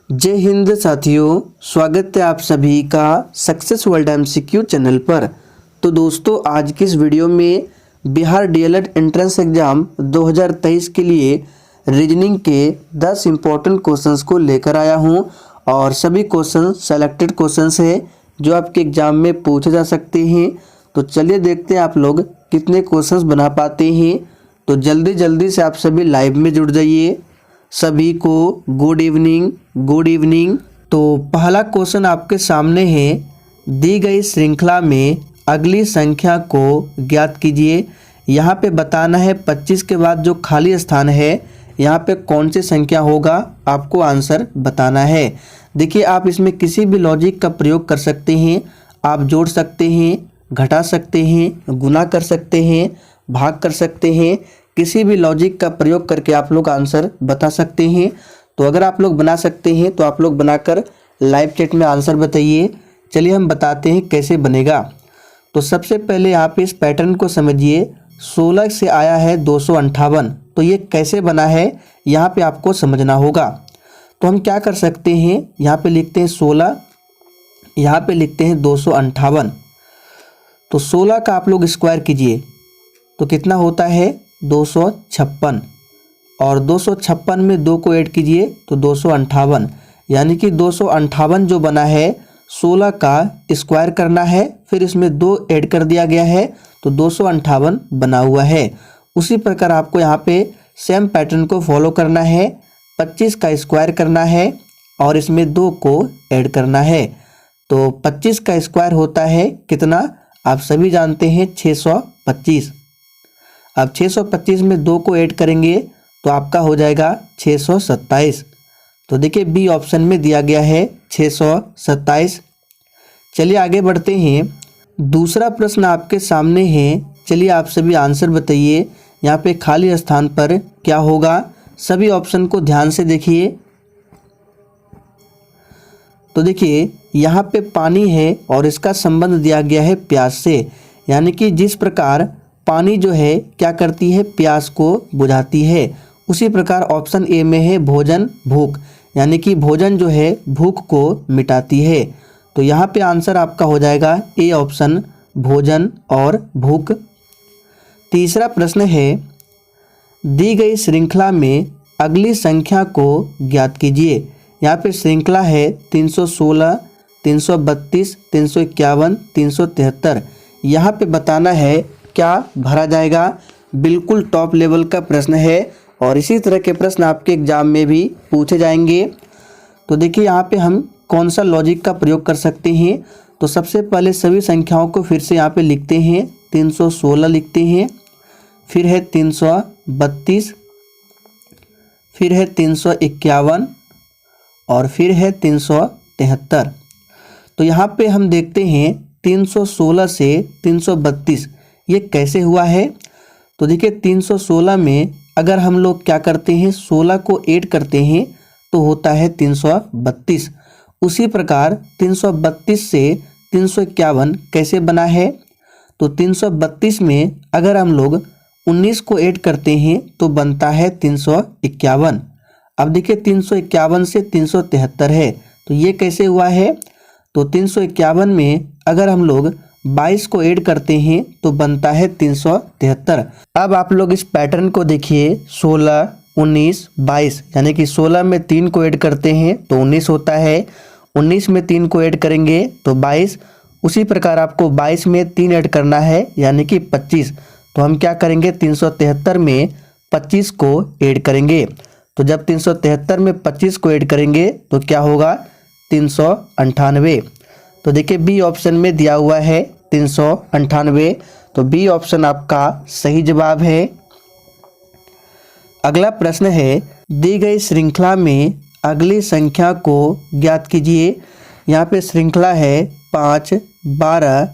जय हिंद साथियों, स्वागत है आप सभी का सक्सेस वर्ल्ड एमसीक्यू चैनल पर। तो दोस्तों, आज की इस वीडियो में बिहार डीएलएड एंट्रेंस एग्ज़ाम 2023 के लिए रीजनिंग के 10 इम्पोर्टेंट क्वेश्चंस को लेकर आया हूं और सभी क्वेश्चन सेलेक्टेड क्वेश्चंस है जो आपके एग्ज़ाम में पूछे जा सकते हैं। तो चलिए देखते हैं आप लोग कितने क्वेश्चंस बना पाते हैं। तो जल्दी से आप सभी लाइव में जुड़ जाइए। सभी को गुड इवनिंग। तो पहला क्वेश्चन आपके सामने है, दी गई श्रृंखला में अगली संख्या को ज्ञात कीजिए। यहाँ पे बताना है 25 के बाद जो खाली स्थान है यहाँ पे कौन सी संख्या होगा, आपको आंसर बताना है। देखिए, आप इसमें किसी भी लॉजिक का प्रयोग कर सकते हैं। आप जोड़ सकते हैं, घटा सकते हैं, गुना कर सकते हैं, भाग कर सकते हैं। किसी भी लॉजिक का प्रयोग करके आप लोग आंसर बता सकते हैं। तो अगर आप लोग बना सकते हैं तो आप लोग बनाकर लाइव चैट में आंसर बताइए। चलिए हम बताते हैं कैसे बनेगा। तो सबसे पहले आप इस पैटर्न को समझिए। 16 से आया है 258, तो ये कैसे बना है यहाँ पे आपको समझना होगा। तो हम क्या कर सकते हैं, यहाँ पे लिखते हैं 16, यहाँ पे लिखते हैं 258। तो 16 का आप लोग स्क्वायर कीजिए तो कितना होता है 256, और 256 में 2 को ऐड कीजिए तो 258, यानी कि 258 जो बना है 16 का स्क्वायर करना है, फिर इसमें 2 ऐड कर दिया गया है तो 258 बना हुआ है। उसी प्रकार आपको यहाँ पे सेम पैटर्न को फॉलो करना है। 25 का स्क्वायर करना है और इसमें 2 को ऐड करना है। तो 25 का स्क्वायर होता है कितना, आप सभी जानते हैं 625। अब 625 में 2 को ऐड करेंगे तो आपका हो जाएगा 627। तो देखिए बी ऑप्शन में दिया गया है 627। चलिए आगे बढ़ते हैं। दूसरा प्रश्न आपके सामने है। चलिए आप सभी आंसर बताइए, यहाँ पे खाली स्थान पर क्या होगा। सभी ऑप्शन को ध्यान से देखिए। तो देखिए यहाँ पे पानी है और इसका संबंध दिया गया है प्यास से, यानी कि जिस प्रकार पानी जो है क्या करती है, प्यास को बुझाती है, उसी प्रकार ऑप्शन ए में है भोजन भूख, यानी कि भोजन जो है भूख को मिटाती है। तो यहाँ पे आंसर आपका हो जाएगा ए ऑप्शन, भोजन और भूख। तीसरा प्रश्न है, दी गई श्रृंखला में अगली संख्या को ज्ञात कीजिए। यहाँ पे श्रृंखला है 316, 332, 351, 373। यहाँ पे बताना है क्या भरा जाएगा। बिल्कुल टॉप लेवल का प्रश्न है और इसी तरह के प्रश्न आपके एग्जाम में भी पूछे जाएंगे। तो देखिए यहाँ पे हम कौन सा लॉजिक का प्रयोग कर सकते हैं। तो सबसे पहले सभी संख्याओं को फिर से यहाँ पे लिखते हैं। 316 लिखते हैं, फिर है 332, फिर है 351 और फिर है 373। तो यहाँ पे हम देखते हैं 316 से 332 ये कैसे हुआ है। तो देखिए 316 में अगर हम लोग क्या करते हैं, 16 को ऐड करते हैं तो होता है 332। उसी प्रकार 332 से 351 कैसे बना है। तो 332 में अगर हम लोग 19 को ऐड करते हैं तो बनता है 351। अब देखिए 351 से 373 है, तो ये कैसे हुआ है। तो 351 में अगर हम लोग 22 को ऐड करते हैं तो बनता है 373। अब आप लोग इस पैटर्न को देखिए, 16, 19, 22, यानी कि 16 में 3 को ऐड करते हैं तो 19 होता है, 19 में 3 को ऐड करेंगे तो 22। उसी प्रकार आपको 22 में 3 ऐड करना है यानी कि 25। तो हम क्या करेंगे, 373 में 25 को ऐड करेंगे। तो जब 373 में 25 को ऐड करेंगे तो क्या होगा, 398। तो देखिए बी ऑप्शन में दिया हुआ है 398। तो बी ऑप्शन आपका सही जवाब है। अगला प्रश्न है, दी गई श्रृंखला में अगली संख्या को ज्ञात कीजिए। यहाँ पे श्रृंखला है 5, 12,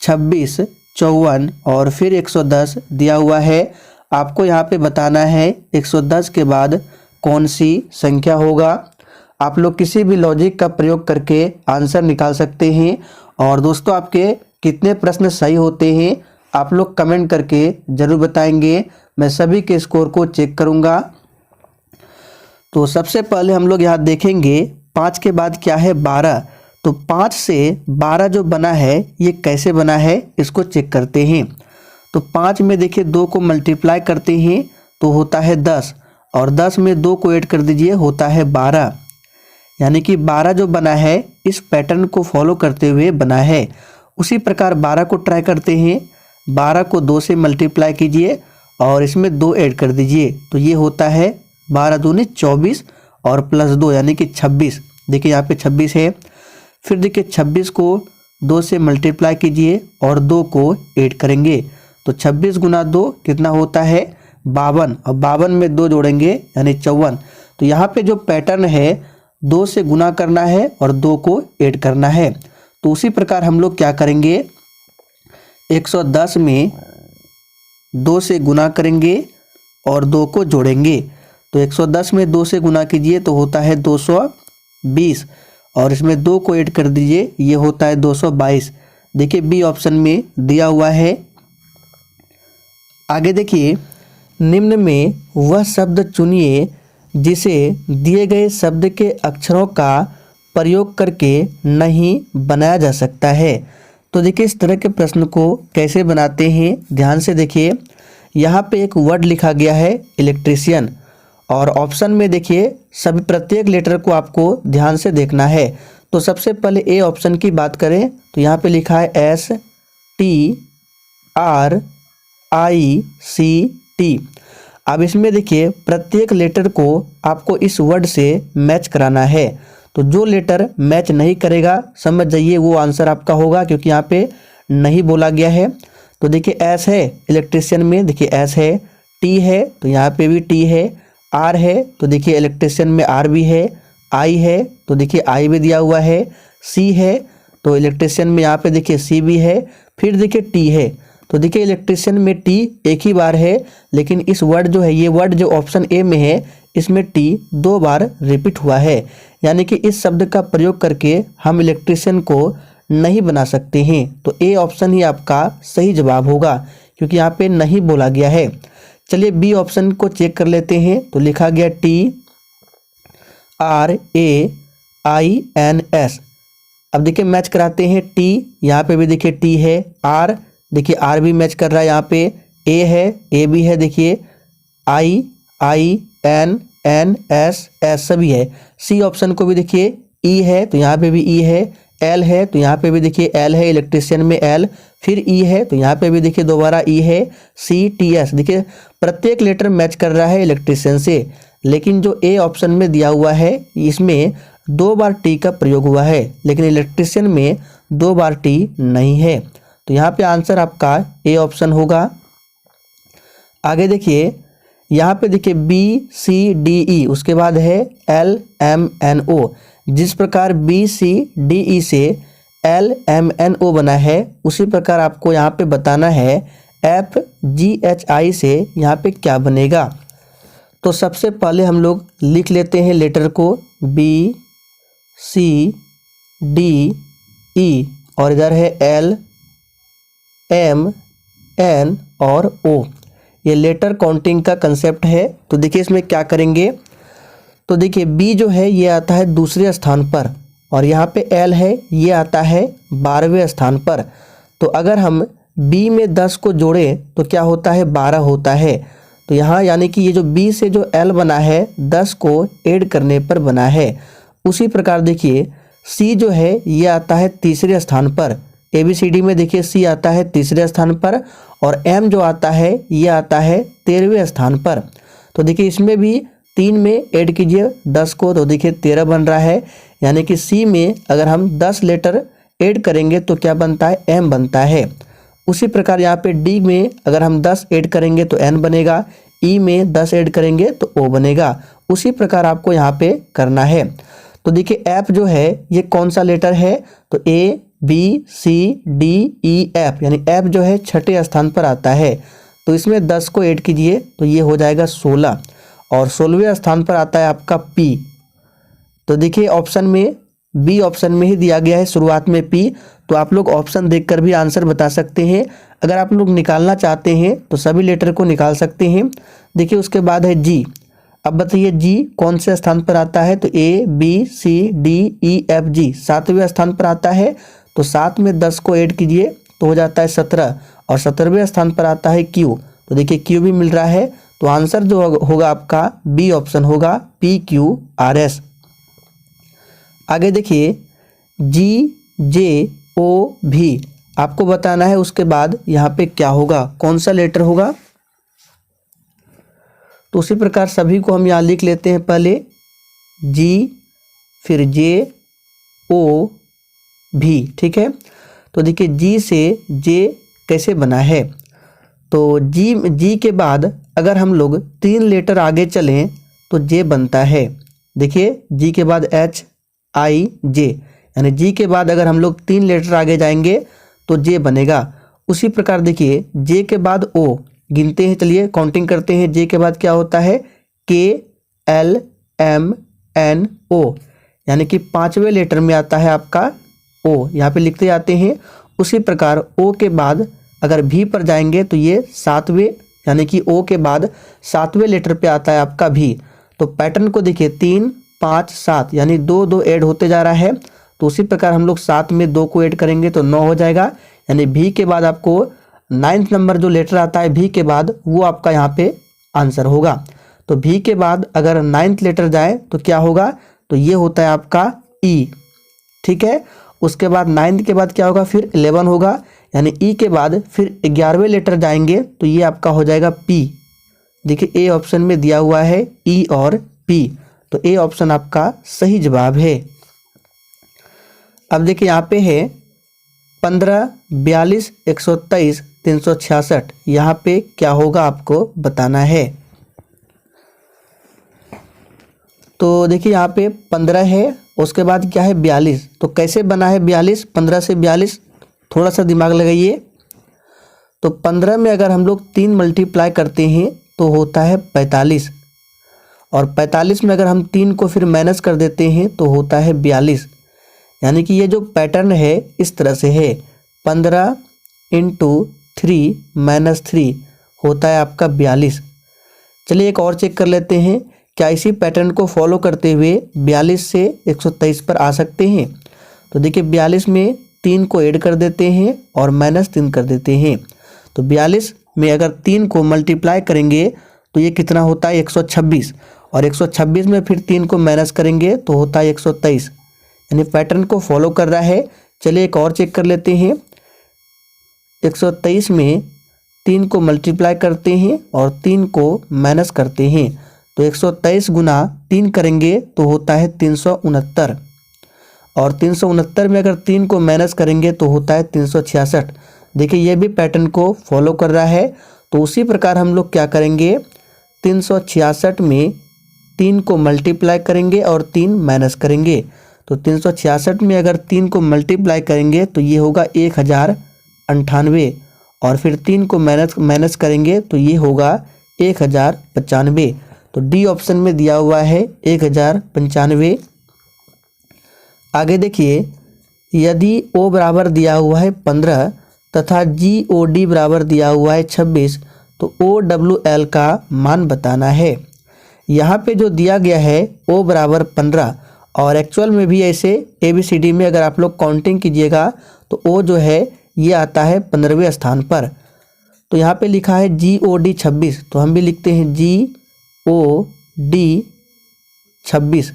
26, 54 और फिर 110 दिया हुआ है। आपको यहाँ पे बताना है 110 के बाद कौन सी संख्या होगा। आप लोग किसी भी लॉजिक का प्रयोग करके आंसर निकाल सकते हैं। और दोस्तों, आपके कितने प्रश्न सही होते हैं आप लोग कमेंट करके ज़रूर बताएंगे। मैं सभी के स्कोर को चेक करूंगा। तो सबसे पहले हम लोग यहाँ देखेंगे 5 के बाद क्या है 12, तो 5 से 12 जो बना है ये कैसे बना है इसको चेक करते हैं। तो 5 में देखिए 2 को मल्टीप्लाई करते हैं तो होता है 10, और 10 में 2 को ऐड कर दीजिए होता है 12, यानी कि 12 जो बना है इस पैटर्न को फॉलो करते हुए बना है। उसी प्रकार 12 को ट्राई करते हैं, 12 को 2 से मल्टीप्लाई कीजिए और इसमें 2 ऐड कर दीजिए तो ये होता है 12 दूनी 24 और प्लस 2 यानी कि 26। देखिए यहाँ पे 26 है। फिर देखिए 26 को 2 से मल्टीप्लाई कीजिए और 2 को ऐड करेंगे तो 26 गुना 2 कितना होता है 52, और 52 में 2 जोड़ेंगे यानी 54। तो यहाँ पे जो पैटर्न है 2 से गुना करना है और 2 को ऐड करना है। तो उसी प्रकार हम लोग क्या करेंगे, 110 में 2 से गुना करेंगे और 2 को जोड़ेंगे। तो 110 में 2 से गुना कीजिए तो होता है 220, और इसमें 2 को ऐड कर दीजिए ये होता है 222। देखिए बी ऑप्शन में दिया हुआ है। आगे देखिए, निम्न में वह शब्द चुनिए जिसे दिए गए शब्द के अक्षरों का प्रयोग करके नहीं बनाया जा सकता है। तो देखिए इस तरह के प्रश्न को कैसे बनाते हैं, ध्यान से देखिए। यहाँ पे एक वर्ड लिखा गया है इलेक्ट्रीशियन, और ऑप्शन में देखिए सभी प्रत्येक लेटर को आपको ध्यान से देखना है। तो सबसे पहले ए ऑप्शन की बात करें तो यहाँ पे लिखा है STRICT। अब इसमें देखिए प्रत्येक लेटर को आपको इस वर्ड से मैच कराना है। तो जो लेटर मैच नहीं करेगा समझ जाइए वो आंसर आपका होगा, क्योंकि यहाँ पे नहीं बोला गया है। तो देखिए एस है इलेक्ट्रीशियन में, देखिए एस है, टी है तो यहाँ पे भी टी है, आर है तो देखिए इलेक्ट्रीशियन में आर भी है, आई है तो देखिए आई भी दिया हुआ है, सी है तो इलेक्ट्रीशियन में यहाँ पे देखिए सी भी है, फिर देखिए टी है। तो देखिए इलेक्ट्रीशियन में टी एक ही बार है, लेकिन इस वर्ड जो है ये वर्ड जो ऑप्शन ए में है इसमें टी 2 बार रिपीट हुआ है, यानी कि इस शब्द का प्रयोग करके हम इलेक्ट्रीशियन को नहीं बना सकते हैं। तो ए ऑप्शन ही आपका सही जवाब होगा, क्योंकि यहाँ पे नहीं बोला गया है। चलिए बी ऑप्शन को चेक कर लेते हैं। तो लिखा गया TRAINS। अब देखिए मैच कराते हैं, टी यहाँ पे भी देखिए टी है, आर देखिए आर भी मैच कर रहा है, यहाँ पे ए है, ए भी है, देखिए INS सभी है। सी ऑप्शन को भी देखिए ई है तो यहाँ पे भी ई है, एल है तो यहाँ पे भी देखिए एल है, इलेक्ट्रीशियन में एल, फिर ई है तो यहाँ पे भी देखिए दोबारा ई है, CTS। देखिए प्रत्येक लेटर मैच कर रहा है इलेक्ट्रीशियन से, लेकिन जो ए ऑप्शन में दिया हुआ है इसमें 2 बार टी का प्रयोग हुआ है, लेकिन इलेक्ट्रीशियन में 2 बार टी नहीं है। तो यहाँ पे आंसर आपका ए ऑप्शन होगा। आगे देखिए यहाँ पे देखिए BCDE, उसके बाद है LMNO। जिस प्रकार BCDE से LMNO बना है उसी प्रकार आपको यहाँ पे बताना है FGHI से यहाँ पे क्या बनेगा। तो सबसे पहले हम लोग लिख लेते हैं लेटर को BCDE, और इधर है LMN और O। ये लेटर काउंटिंग का कंसेप्ट है। तो देखिए इसमें क्या करेंगे, तो देखिए बी जो है ये आता है दूसरे स्थान पर, और यहाँ पे एल है ये आता है 12वें स्थान पर। तो अगर हम बी में 10 को जोड़ें तो क्या होता है 12 होता है। तो यहाँ यानी कि ये जो बी से जो एल बना है 10 को ऐड करने पर बना है। उसी प्रकार देखिए सी जो है ये आता है तीसरे स्थान पर, ABCD में देखिए सी आता है तीसरे स्थान पर, और एम जो आता है ये आता है 13वें स्थान पर। तो देखिए इसमें भी 3 में ऐड कीजिए 10 को तो देखिए 13 बन रहा है, यानी कि सी में अगर हम 10 लेटर ऐड करेंगे तो क्या बनता है एम बनता है। उसी प्रकार यहाँ पे डी में अगर हम 10 ऐड करेंगे तो एन बनेगा, ई में 10 ऐड करेंगे तो ओ बनेगा। उसी प्रकार आपको यहाँ पे करना है। तो देखिए एफ जो है ये कौन सा लेटर है, तो ABCDEF, यानी एफ जो है 6ठे स्थान पर आता है। तो इसमें 10 को ऐड कीजिए तो ये हो जाएगा 16, और 16वें स्थान पर आता है आपका P। तो देखिए ऑप्शन में बी ऑप्शन में ही दिया गया है शुरुआत में P। तो आप लोग ऑप्शन देखकर भी आंसर बता सकते हैं। अगर आप लोग निकालना चाहते हैं तो सभी लेटर को निकाल सकते हैं। देखिए उसके बाद है G। अब बताइए जी कौन से स्थान पर आता है, तो A B C D E F G 7वें स्थान पर आता है। तो 7 में 10 को ऐड कीजिए तो हो जाता है 17, और 17वें स्थान पर आता है क्यू। तो देखिए क्यू भी मिल रहा है, तो आंसर जो होगा आपका बी ऑप्शन होगा PQRS। आगे देखिए जी जे ओ भी आपको बताना है, उसके बाद यहाँ पे क्या होगा, कौन सा लेटर होगा। तो उसी प्रकार सभी को हम यहाँ लिख लेते हैं, पहले जी फिर जे ओ भी, ठीक है। तो देखिए जी से जे कैसे बना है, तो जी के बाद अगर हम लोग 3 लेटर आगे चलें तो जे बनता है। देखिए जी के बाद HIJ, यानी जी के बाद अगर हम लोग 3 लेटर आगे जाएंगे तो जे बनेगा। उसी प्रकार देखिए जे के बाद ओ गिनते हैं, चलिए काउंटिंग करते हैं। जे के बाद क्या होता है KLMNO, यानी कि 5वें लेटर में आता है आपका ओ, यहाँ पे लिखते जाते हैं। उसी प्रकार ओ के बाद अगर भी पर जाएंगे तो ये 7वें, यानी कि ओ के बाद 7वें लेटर पे आता है आपका भी। तो पैटर्न को देखिए 3 5 7, यानी 2 2 ऐड होते जा रहा है। तो उसी प्रकार हम लोग 7 में 2 को ऐड करेंगे तो 9 हो जाएगा, यानी भी के बाद आपको 9th नंबर जो लेटर आता है भी के बाद वो आपका यहाँ पे आंसर होगा। तो भी के बाद अगर 9th लेटर जाए तो क्या होगा, तो ये होता है आपका ई, ठीक है। उसके बाद 9th के बाद क्या होगा, फिर 11 होगा, यानी ई के बाद फिर 11वें लेटर जाएंगे तो ये आपका हो जाएगा पी। देखिए ए ऑप्शन में दिया हुआ है ई और पी, तो ए ऑप्शन आपका सही जवाब है। अब देखिए यहाँ पे है 15 42 123 366, यहाँ पे क्या होगा आपको बताना है। तो देखिए यहाँ पे 15 है, उसके बाद क्या है 42, तो कैसे बना है 42, 15 से 42, थोड़ा सा दिमाग लगाइए। तो 15 में अगर हम लोग 3 मल्टीप्लाई करते हैं तो होता है 45, और 45 में अगर हम 3 को फिर माइनस कर देते हैं तो होता है 42, यानी कि ये जो पैटर्न है इस तरह से है, 15 × 3 - 3 होता है आपका 42। चलिए एक और चेक कर लेते हैं, क्या इसी पैटर्न को फॉलो करते हुए 42 से 123 पर आ सकते हैं। तो देखिए 42 में 3 को ऐड कर देते हैं और -3 कर देते हैं। तो 42 में अगर 3 को मल्टीप्लाई करेंगे तो ये कितना होता है 126, और 126 में फिर 3 को माइनस करेंगे तो होता है 123, यानी पैटर्न को फॉलो कर रहा है। चलिए एक और चेक कर लेते हैं, 123 में 3 को मल्टीप्लाई करते हैं और 3 को माइनस करते हैं, तो 123 गुना 3 करेंगे तो होता है 369, और 369 में अगर 3 को माइनस करेंगे तो होता है 366। देखिए ये भी पैटर्न को फॉलो कर रहा है। तो उसी प्रकार हम लोग क्या करेंगे, 366 में 3 को मल्टीप्लाई करेंगे और 3 माइनस करेंगे। तो 366 में अगर 3 को मल्टीप्लाई करेंगे तो ये होगा 1098, और फिर 3 को माइनस करेंगे तो ये होगा 1095। तो डी ऑप्शन में दिया हुआ है 1095। आगे देखिए, यदि ओ बराबर दिया हुआ है 15 तथा GOD बराबर दिया हुआ है 26, तो OWL का मान बताना है। यहाँ पे जो दिया गया है O बराबर 15, और एक्चुअल में भी ऐसे ABCD में अगर आप लोग काउंटिंग कीजिएगा तो O जो है ये आता है 15वें स्थान पर। तो यहाँ पे लिखा है GOD 26, तो हम भी लिखते हैं GOD 26।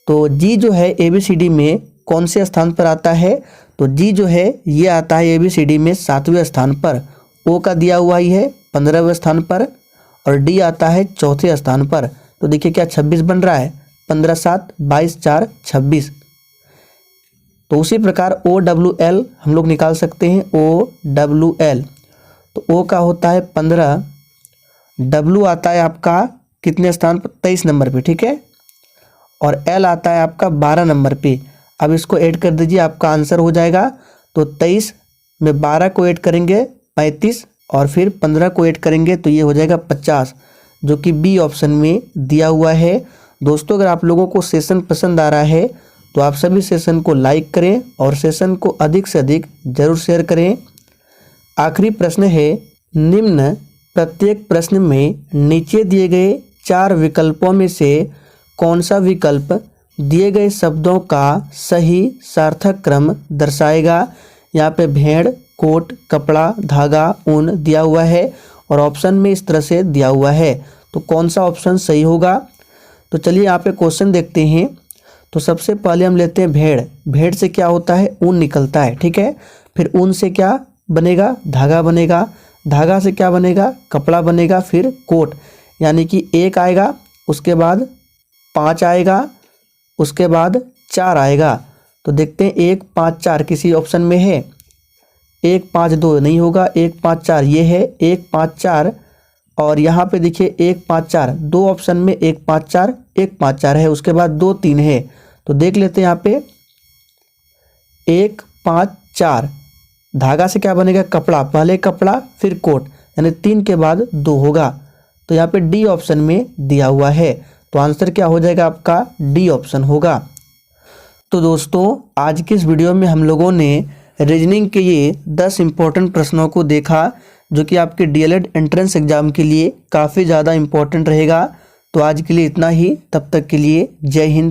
तो G जो है ABCD में कौन से स्थान पर आता है, तो G जो है ये आता है ABCD में 7वें स्थान पर। O का दिया हुआ ही है 15वें स्थान पर, और D आता है 4थे स्थान पर। तो देखिए क्या 26 बन रहा है, 15 7 22 4 26। तो उसी प्रकार OWL हम लोग निकाल सकते हैं, OWL। तो O का होता है 15, W आता है आपका कितने स्थान पर, 23 नंबर पे, ठीक है, और L आता है आपका 12 नंबर पे। अब इसको ऐड कर दीजिए, आपका आंसर हो जाएगा। तो 23 में 12 को ऐड करेंगे 35, और फिर 15 को ऐड करेंगे तो ये हो जाएगा 50, जो कि बी ऑप्शन में दिया हुआ है। दोस्तों अगर आप लोगों को सेशन पसंद आ रहा है तो आप सभी सेशन को लाइक करें और सेशन को अधिक से अधिक जरूर शेयर करें। आखिरी प्रश्न है, निम्न प्रत्येक प्रश्न में नीचे दिए गए 4 विकल्पों में से कौन सा विकल्प दिए गए शब्दों का सही सार्थक क्रम दर्शाएगा। यहाँ पे भेड़, कोट, कपड़ा, धागा, ऊन दिया हुआ है और ऑप्शन में इस तरह से दिया हुआ है, तो कौन सा ऑप्शन सही होगा। तो चलिए यहाँ पे क्वेश्चन देखते हैं। तो सबसे पहले हम लेते हैं भेड़। भेड़ से क्या होता है, ऊन निकलता है, ठीक है। फिर ऊन से क्या बनेगा, धागा बनेगा, धागा से क्या बनेगा, कपड़ा बनेगा, फिर कोट, यानी कि 1 आएगा, उसके बाद 5 आएगा, उसके बाद 4 आएगा। तो देखते हैं 1 5 4 किसी ऑप्शन में है, 1 5 2 नहीं होगा, 1 5 4 ये है, 1 5 4 और यहाँ पे देखिए 1 5 4 दो ऑप्शन में 1 5 4 1 5 4 है, उसके बाद 2 3 है। तो देख लेते हैं यहाँ पे 1 5 4 धागा से क्या बनेगा, कपड़ा, पहले कपड़ा फिर कोट, यानी 3 के बाद 2 होगा। तो यहाँ पे डी ऑप्शन में दिया हुआ है, तो आंसर क्या हो जाएगा आपका, डी ऑप्शन होगा। तो दोस्तों आज की इस वीडियो में हम लोगों ने रीजनिंग के ये 10 इंपॉर्टेंट प्रश्नों को देखा जो कि आपके डीएलएड एंट्रेंस एग्जाम के लिए काफ़ी ज़्यादा इंपॉर्टेंट रहेगा। तो आज के लिए इतना ही, तब तक के लिए जय हिंद।